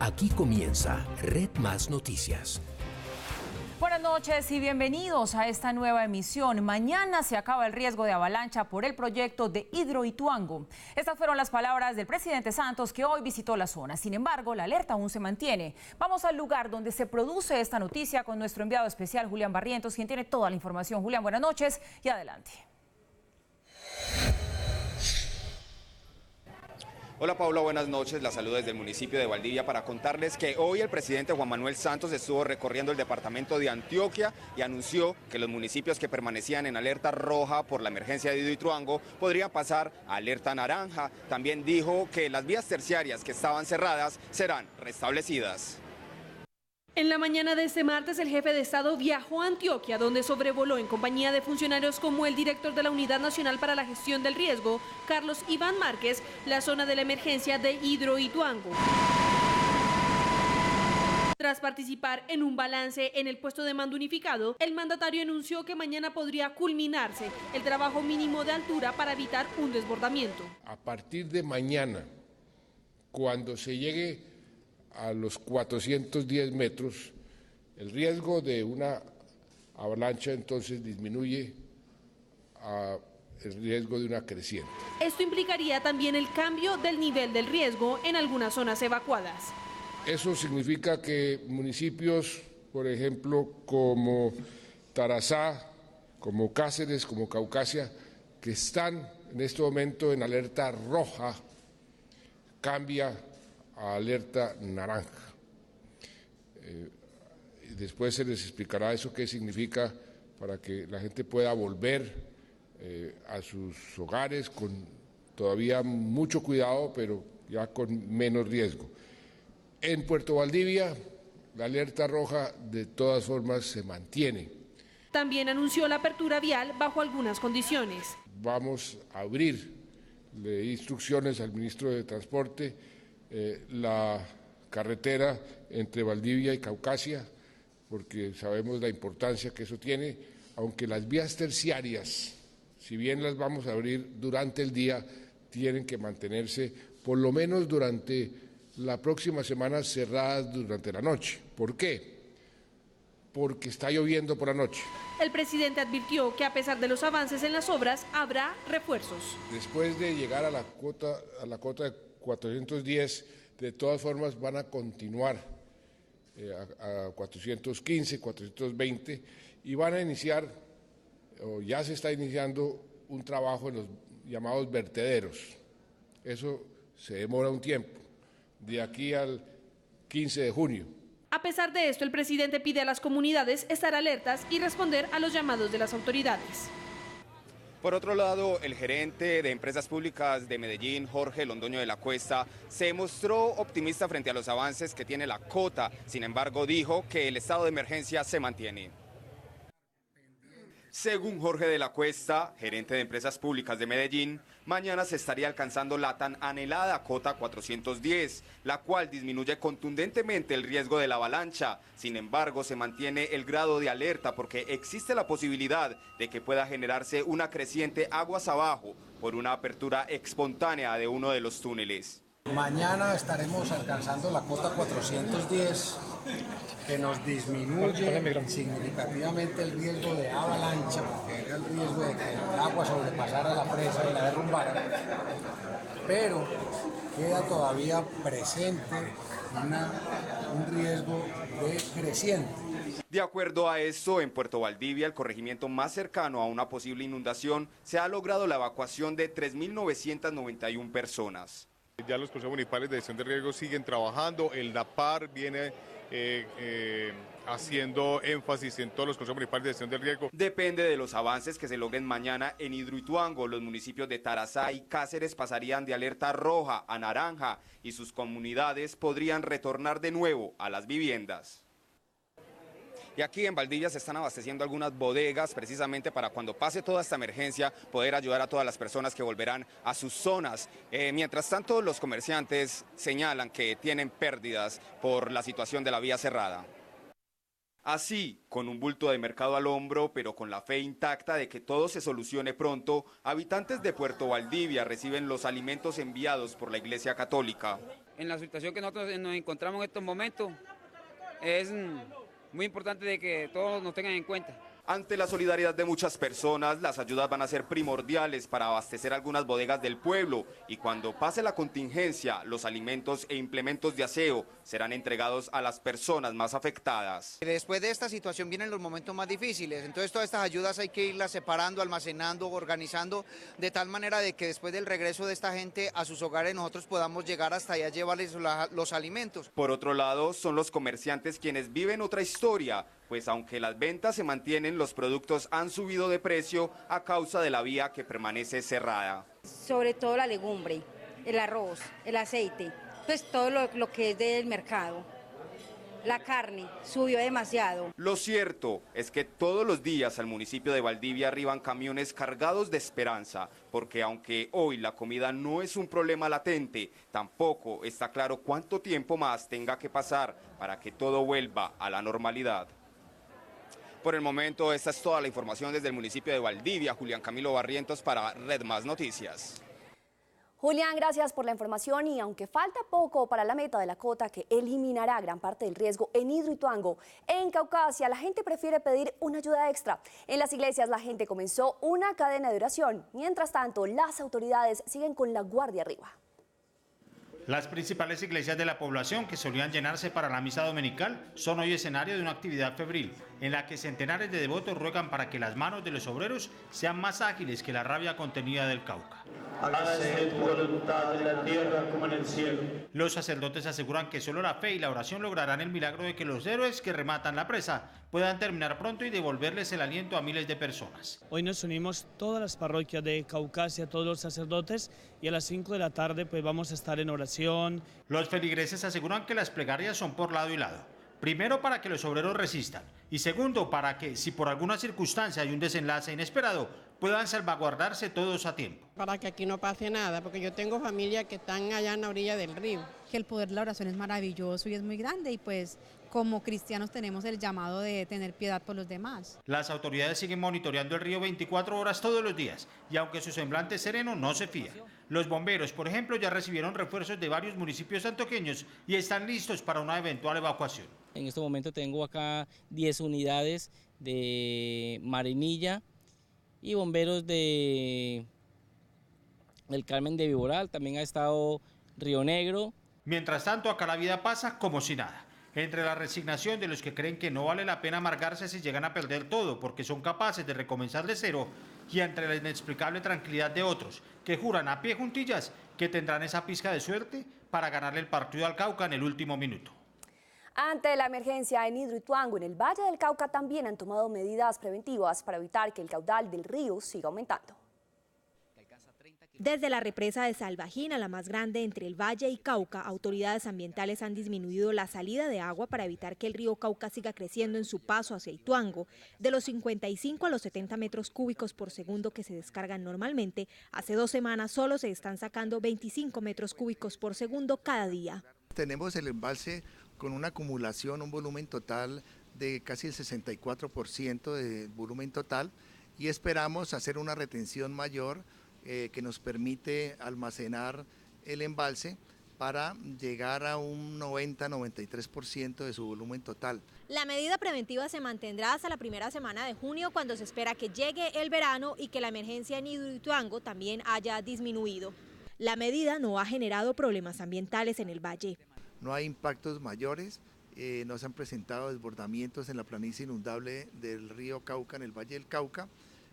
Aquí comienza Red Más Noticias. Buenas noches y bienvenidos a esta nueva emisión. Mañana se acaba el riesgo de avalancha por el proyecto de Hidroituango. Estas fueron las palabras del presidente Santos, que hoy visitó la zona. Sin embargo, la alerta aún se mantiene. Vamos al lugar donde se produce esta noticia con nuestro enviado especial, Julián Barrientos, quien tiene toda la información. Julián, buenas noches y adelante. Hola Paula, buenas noches. La saludo desde el municipio de Valdivia para contarles que hoy el presidente Juan Manuel Santos estuvo recorriendo el departamento de Antioquia y anunció que los municipios que permanecían en alerta roja por la emergencia de Hidroituango podrían pasar a alerta naranja. También dijo que las vías terciarias que estaban cerradas serán restablecidas. En la mañana de este martes, el jefe de Estado viajó a Antioquia, donde sobrevoló en compañía de funcionarios como el director de la Unidad Nacional para la Gestión del Riesgo, Carlos Iván Márquez, la zona de la emergencia de Hidroituango. Tras participar en un balance en el puesto de mando unificado, el mandatario anunció que mañana podría culminarse el trabajo mínimo de altura para evitar un desbordamiento. A partir de mañana, cuando se llegue a los 410 metros, el riesgo de una avalancha entonces disminuye a el riesgo de una creciente. Esto implicaría también el cambio del nivel del riesgo en algunas zonas evacuadas. Eso significa que municipios, por ejemplo, como Tarazá, como Cáceres, como Caucasia, que están en este momento en alerta roja, cambia a alerta naranja. Después se les explicará eso qué significa para que la gente pueda volver a sus hogares con todavía mucho cuidado, pero ya con menos riesgo. En Puerto Valdivia, la alerta roja de todas formas se mantiene. También anunció la apertura vial bajo algunas condiciones. Vamos a abrir instrucciones al ministro de Transporte la carretera entre Valdivia y Caucasia, porque sabemos la importancia que eso tiene, aunque las vías terciarias, si bien las vamos a abrir durante el día, tienen que mantenerse por lo menos durante la próxima semana cerradas durante la noche. ¿Por qué? Porque está lloviendo por la noche. El presidente advirtió que a pesar de los avances en las obras, habrá refuerzos. Después de llegar a la cota de 410, de todas formas van a continuar a 415, 420 y van a iniciar, o ya se está iniciando, un trabajo en los llamados vertederos. Eso se demora un tiempo, de aquí al 15 de junio. A pesar de esto, el presidente pide a las comunidades estar alertas y responder a los llamados de las autoridades. Por otro lado, el gerente de Empresas Públicas de Medellín, Jorge Londoño de la Cuesta, se mostró optimista frente a los avances que tiene la cota. Sin embargo, dijo que el estado de emergencia se mantiene. Según Jorge de la Cuesta, gerente de Empresas Públicas de Medellín, mañana se estaría alcanzando la tan anhelada cota 410, la cual disminuye contundentemente el riesgo de la avalancha. Sin embargo, se mantiene el grado de alerta porque existe la posibilidad de que pueda generarse una creciente aguas abajo por una apertura espontánea de uno de los túneles. Mañana estaremos alcanzando la cota 410, que nos disminuye significativamente el riesgo de avalancha, porque era el riesgo de que el agua sobrepasara la presa y la derrumbara, pero queda todavía presente un riesgo de creciente. De acuerdo a esto, en Puerto Valdivia, el corregimiento más cercano a una posible inundación, se ha logrado la evacuación de 3.991 personas. Ya los consejos municipales de gestión de riesgo siguen trabajando, el DAPAR viene haciendo énfasis en todos los consejos municipales de gestión del riesgo. Depende de los avances que se logren mañana en Hidroituango. Los municipios de Tarazá y Cáceres pasarían de alerta roja a naranja y sus comunidades podrían retornar de nuevo a las viviendas. Y aquí en Valdivia se están abasteciendo algunas bodegas precisamente para cuando pase toda esta emergencia poder ayudar a todas las personas que volverán a sus zonas. Mientras tanto, los comerciantes señalan que tienen pérdidas por la situación de la vía cerrada. Así, con un bulto de mercado al hombro, pero con la fe intacta de que todo se solucione pronto, habitantes de Puerto Valdivia reciben los alimentos enviados por la Iglesia Católica. en la situación que nosotros nos encontramos en estos momentos, es muy importante de que todos nos tengan en cuenta. Ante la solidaridad de muchas personas, las ayudas van a ser primordiales para abastecer algunas bodegas del pueblo y cuando pase la contingencia, los alimentos e implementos de aseo serán entregados a las personas más afectadas. Después de esta situación vienen los momentos más difíciles, entonces todas estas ayudas hay que irlas separando, almacenando, organizando, de tal manera de que después del regreso de esta gente a sus hogares nosotros podamos llegar hasta allá a llevarles los alimentos. Por otro lado, son los comerciantes quienes viven otra historia, pues aunque las ventas se mantienen, los productos han subido de precio a causa de la vía que permanece cerrada. Sobre todo la legumbre, el arroz, el aceite, pues todo lo que es del mercado. La carne subió demasiado. Lo cierto es que todos los días al municipio de Valdivia arriban camiones cargados de esperanza, porque aunque hoy la comida no es un problema latente, tampoco está claro cuánto tiempo más tenga que pasar para que todo vuelva a la normalidad. Por el momento, esta es toda la información desde el municipio de Valdivia. Julián Camilo Barrientos para Red Más Noticias. Julián, gracias por la información y aunque falta poco para la meta de la cota que eliminará gran parte del riesgo en Hidroituango, en Caucasia la gente prefiere pedir una ayuda extra. En las iglesias la gente comenzó una cadena de oración. Mientras tanto, las autoridades siguen con la guardia arriba. Las principales iglesias de la población que solían llenarse para la misa dominical son hoy escenario de una actividad febril en la que centenares de devotos ruegan para que las manos de los obreros sean más ágiles que la rabia contenida del Cauca. Hágase tu voluntad en la tierra como en el cielo. Los sacerdotes aseguran que solo la fe y la oración lograrán el milagro de que los héroes que rematan la presa puedan terminar pronto y devolverles el aliento a miles de personas. Hoy nos unimos todas las parroquias de Caucasia, todos los sacerdotes, y a las 5 de la tarde pues vamos a estar en oración. Los feligreses aseguran que las plegarias son por lado y lado. Primero, para que los obreros resistan, y segundo, para que, si por alguna circunstancia hay un desenlace inesperado, puedan salvaguardarse todos a tiempo. Para que aquí no pase nada, porque yo tengo familia que están allá en la orilla del río. Que el poder de la oración es maravilloso y es muy grande, y pues como cristianos tenemos el llamado de tener piedad por los demás. Las autoridades siguen monitoreando el río 24 horas todos los días, y aunque su semblante sereno no se fía. Los bomberos, por ejemplo, ya recibieron refuerzos de varios municipios antioqueños y están listos para una eventual evacuación. En este momento tengo acá 10 unidades de Marinilla y bomberos del Carmen de Viboral, también ha estado Río Negro. Mientras tanto, acá la vida pasa como si nada. Entre la resignación de los que creen que no vale la pena amargarse si llegan a perder todo porque son capaces de recomenzar de cero, y entre la inexplicable tranquilidad de otros que juran a pie juntillas que tendrán esa pizca de suerte para ganarle el partido al Cauca en el último minuto. Ante la emergencia en Hidroituango, en el Valle del Cauca también han tomado medidas preventivas para evitar que el caudal del río siga aumentando. Desde la represa de Salvajina, la más grande entre el Valle y Cauca, autoridades ambientales han disminuido la salida de agua para evitar que el río Cauca siga creciendo en su paso hacia Ituango. De los 55 a los 70 metros cúbicos por segundo que se descargan normalmente, hace 2 semanas solo se están sacando 25 metros cúbicos por segundo cada día. Tenemos el embalse con una acumulación, un volumen total de casi el 64% de volumen total, y esperamos hacer una retención mayor que nos permite almacenar el embalse para llegar a un 90-93% de su volumen total. La medida preventiva se mantendrá hasta la primera semana de junio, cuando se espera que llegue el verano y que la emergencia en Hidroituango también haya disminuido. La medida no ha generado problemas ambientales en el valle. No hay impactos mayores, no se han presentado desbordamientos en la planicie inundable del río Cauca, en el Valle del Cauca.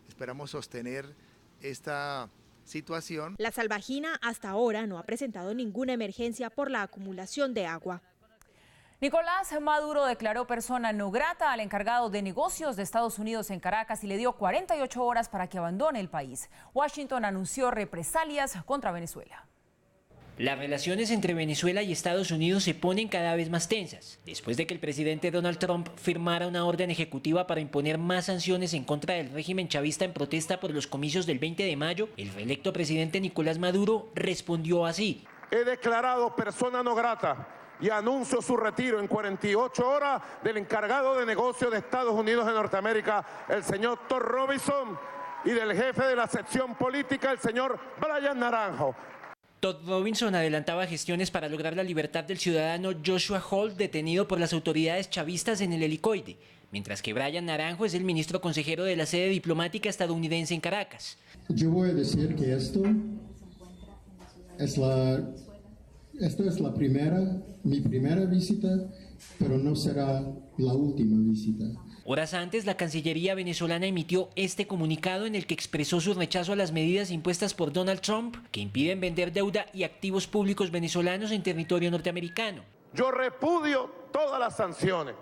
Esperamos sostener esta situación. La Salvajina hasta ahora no ha presentado ninguna emergencia por la acumulación de agua. Nicolás Maduro declaró persona no grata al encargado de negocios de Estados Unidos en Caracas y le dio 48 horas para que abandone el país. Washington anunció represalias contra Venezuela. Las relaciones entre Venezuela y Estados Unidos se ponen cada vez más tensas, después de que el presidente Donald Trump firmara una orden ejecutiva para imponer más sanciones en contra del régimen chavista en protesta por los comicios del 20 de mayo. El reelecto presidente Nicolás Maduro respondió así: he declarado persona no grata y anuncio su retiro en 48 horas del encargado de negocios de Estados Unidos de Norteamérica, el señor Todd Robinson, y del jefe de la sección política, el señor Brian Naranjo. Todd Robinson adelantaba gestiones para lograr la libertad del ciudadano Joshua Holt, detenido por las autoridades chavistas en el helicoide, mientras que Brian Naranjo es el ministro consejero de la sede diplomática estadounidense en Caracas. Yo voy a decir que esto es mi primera visita, pero no será la última visita. Horas antes, la Cancillería venezolana emitió este comunicado en el que expresó su rechazo a las medidas impuestas por Donald Trump que impiden vender deuda y activos públicos venezolanos en territorio norteamericano. Yo repudio todas las sanciones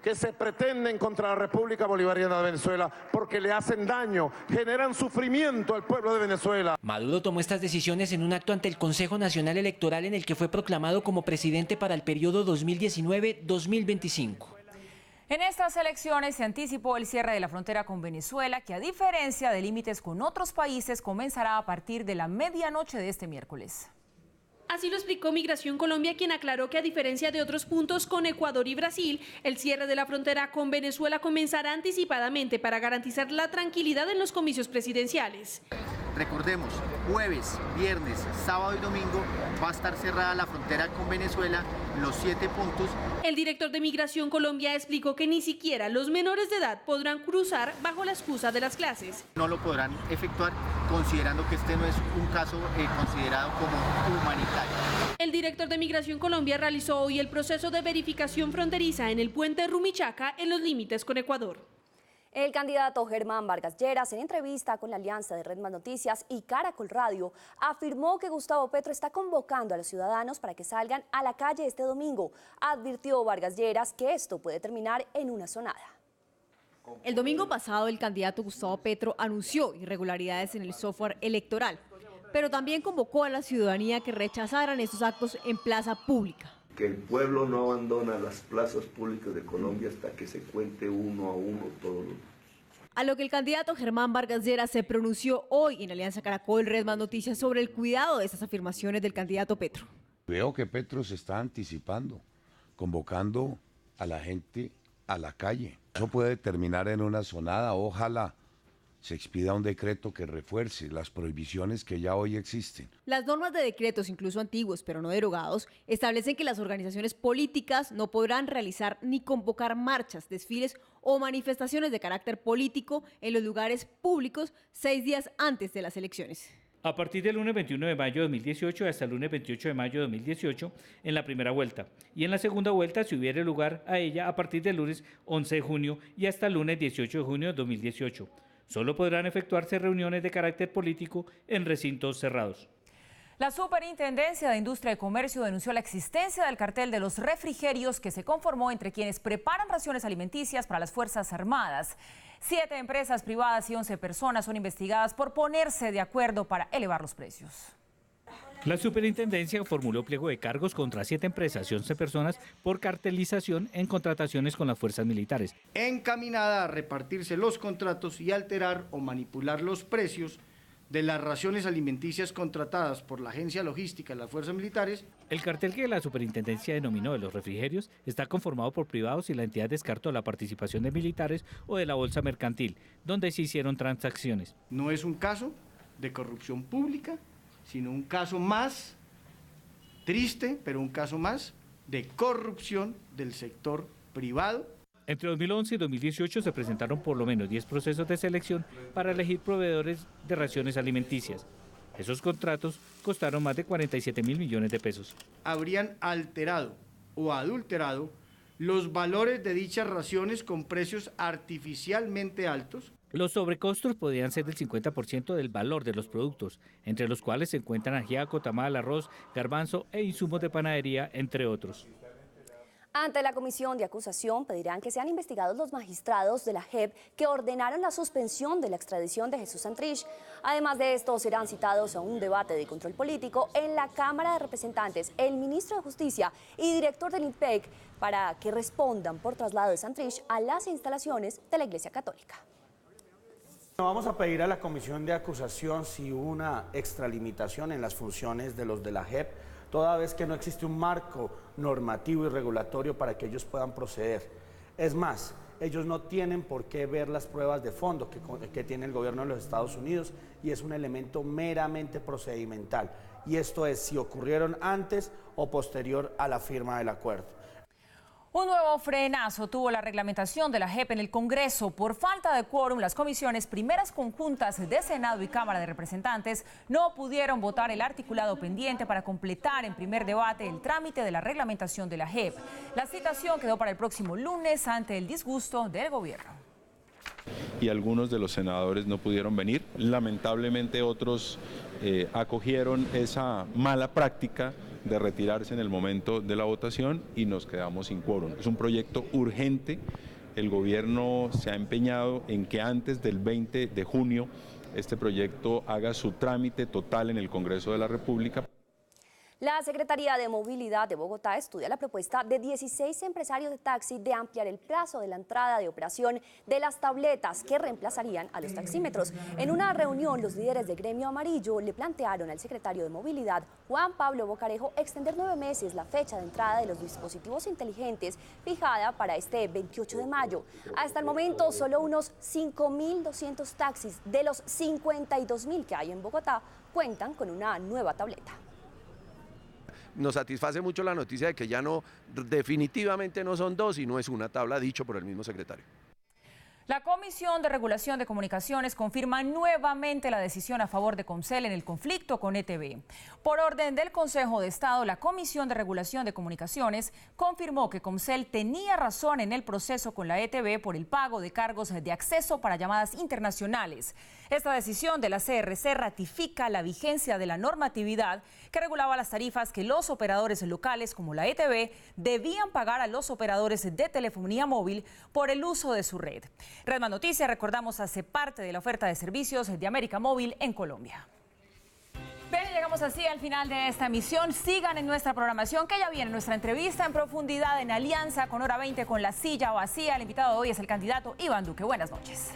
que se pretenden contra la República Bolivariana de Venezuela porque le hacen daño, generan sufrimiento al pueblo de Venezuela. Maduro tomó estas decisiones en un acto ante el Consejo Nacional Electoral en el que fue proclamado como presidente para el periodo 2019-2025. En estas elecciones se anticipó el cierre de la frontera con Venezuela, que a diferencia de límites con otros países, comenzará a partir de la medianoche de este miércoles. Así lo explicó Migración Colombia, quien aclaró que a diferencia de otros puntos con Ecuador y Brasil, el cierre de la frontera con Venezuela comenzará anticipadamente para garantizar la tranquilidad en los comicios presidenciales. Recordemos, jueves, viernes, sábado y domingo va a estar cerrada la frontera con Venezuela, los 7 puntos. El director de Migración Colombia explicó que ni siquiera los menores de edad podrán cruzar bajo la excusa de las clases. No lo podrán efectuar considerando que este no es un caso considerado como humanitario. El director de Migración Colombia realizó hoy el proceso de verificación fronteriza en el puente Rumichaca en los límites con Ecuador. El candidato Germán Vargas Lleras, en entrevista con la Alianza de Red Más Noticias y Caracol Radio, afirmó que Gustavo Petro está convocando a los ciudadanos para que salgan a la calle este domingo. Advirtió Vargas Lleras que esto puede terminar en una sonada. El domingo pasado, el candidato Gustavo Petro anunció irregularidades en el software electoral, pero también convocó a la ciudadanía que rechazaran estos actos en plaza pública. Que el pueblo no abandona las plazas públicas de Colombia hasta que se cuente uno a uno todos los. A lo que el candidato Germán Vargas Lleras se pronunció hoy en Alianza Caracol Red Más Noticias sobre el cuidado de estas afirmaciones del candidato Petro. Veo que Petro se está anticipando, convocando a la gente a la calle. Eso puede terminar en una sonada, ojalá se expida un decreto que refuerce las prohibiciones que ya hoy existen. Las normas de decretos, incluso antiguos pero no derogados, establecen que las organizaciones políticas no podrán realizar ni convocar marchas, desfiles o manifestaciones de carácter político en los lugares públicos 6 días antes de las elecciones. A partir del lunes 21 de mayo de 2018 hasta el lunes 28 de mayo de 2018 en la primera vuelta, y en la segunda vuelta, si hubiera lugar a ella, a partir del lunes 11 de junio y hasta el lunes 18 de junio de 2018. Solo podrán efectuarse reuniones de carácter político en recintos cerrados. La Superintendencia de Industria y Comercio denunció la existencia del cartel de los refrigerios que se conformó entre quienes preparan raciones alimenticias para las Fuerzas Armadas. 7 empresas privadas y 11 personas son investigadas por ponerse de acuerdo para elevar los precios. La superintendencia formuló pliego de cargos contra 7 empresas y 11 personas por cartelización en contrataciones con las fuerzas militares. Encaminada a repartirse los contratos y alterar o manipular los precios de las raciones alimenticias contratadas por la Agencia Logística de las Fuerzas Militares. El cartel que la superintendencia denominó de los refrigerios está conformado por privados y la entidad descartó la participación de militares o de la bolsa mercantil, donde se hicieron transacciones. No es un caso de corrupción pública, sino un caso más triste, pero un caso más de corrupción del sector privado. Entre 2011 y 2018 se presentaron por lo menos 10 procesos de selección para elegir proveedores de raciones alimenticias. Esos contratos costaron más de 47.000 millones de pesos. Habrían alterado o adulterado los valores de dichas raciones con precios artificialmente altos. Los sobrecostos podían ser del 50% del valor de los productos, entre los cuales se encuentran ajiaco, tamal, arroz, garbanzo e insumos de panadería, entre otros. Ante la comisión de acusación pedirán que sean investigados los magistrados de la JEP que ordenaron la suspensión de la extradición de Jesús Santrich. Además de esto, serán citados a un debate de control político en la Cámara de Representantes el ministro de Justicia y director del INPEC para que respondan por traslado de Santrich a las instalaciones de la Iglesia Católica. Vamos a pedir a la comisión de acusación si hubo una extralimitación en las funciones de los de la JEP, toda vez que no existe un marco normativo y regulatorio para que ellos puedan proceder. Es más, ellos no tienen por qué ver las pruebas de fondo que tiene el gobierno de los Estados Unidos y es un elemento meramente procedimental y esto es si ocurrieron antes o posterior a la firma del acuerdo. Un nuevo frenazo tuvo la reglamentación de la JEP en el Congreso. Por falta de quórum, las comisiones primeras conjuntas de Senado y Cámara de Representantes no pudieron votar el articulado pendiente para completar en primer debate el trámite de la reglamentación de la JEP. La citación quedó para el próximo lunes ante el disgusto del gobierno. Y algunos de los senadores no pudieron venir. Lamentablemente otros acogieron esa mala práctica de retirarse en el momento de la votación y nos quedamos sin quórum. Es un proyecto urgente, el gobierno se ha empeñado en que antes del 20 de junio este proyecto haga su trámite total en el Congreso de la República. La Secretaría de Movilidad de Bogotá estudia la propuesta de 16 empresarios de taxi de ampliar el plazo de la entrada de operación de las tabletas que reemplazarían a los taxímetros. En una reunión, los líderes del gremio amarillo le plantearon al secretario de Movilidad, Juan Pablo Bocarejo, extender 9 meses la fecha de entrada de los dispositivos inteligentes fijada para este 28 de mayo. Hasta el momento, solo unos 5.200 taxis de los 52.000 que hay en Bogotá cuentan con una nueva tableta. Nos satisface mucho la noticia de que ya no, definitivamente no son 2 y no es una tabla, dicho por el mismo secretario. La Comisión de Regulación de Comunicaciones confirma nuevamente la decisión a favor de Comcel en el conflicto con ETV. Por orden del Consejo de Estado, la Comisión de Regulación de Comunicaciones confirmó que Comcel tenía razón en el proceso con la ETV por el pago de cargos de acceso para llamadas internacionales. Esta decisión de la CRC ratifica la vigencia de la normatividad que regulaba las tarifas que los operadores locales como la ETV debían pagar a los operadores de telefonía móvil por el uso de su red. Redman Noticias, recordamos, hace parte de la oferta de servicios de América Móvil en Colombia. Bien, llegamos así al final de esta emisión. Sigan en nuestra programación, que ya viene nuestra entrevista en profundidad en alianza con Hora 20 con La Silla Vacía. El invitado de hoy es el candidato Iván Duque. Buenas noches.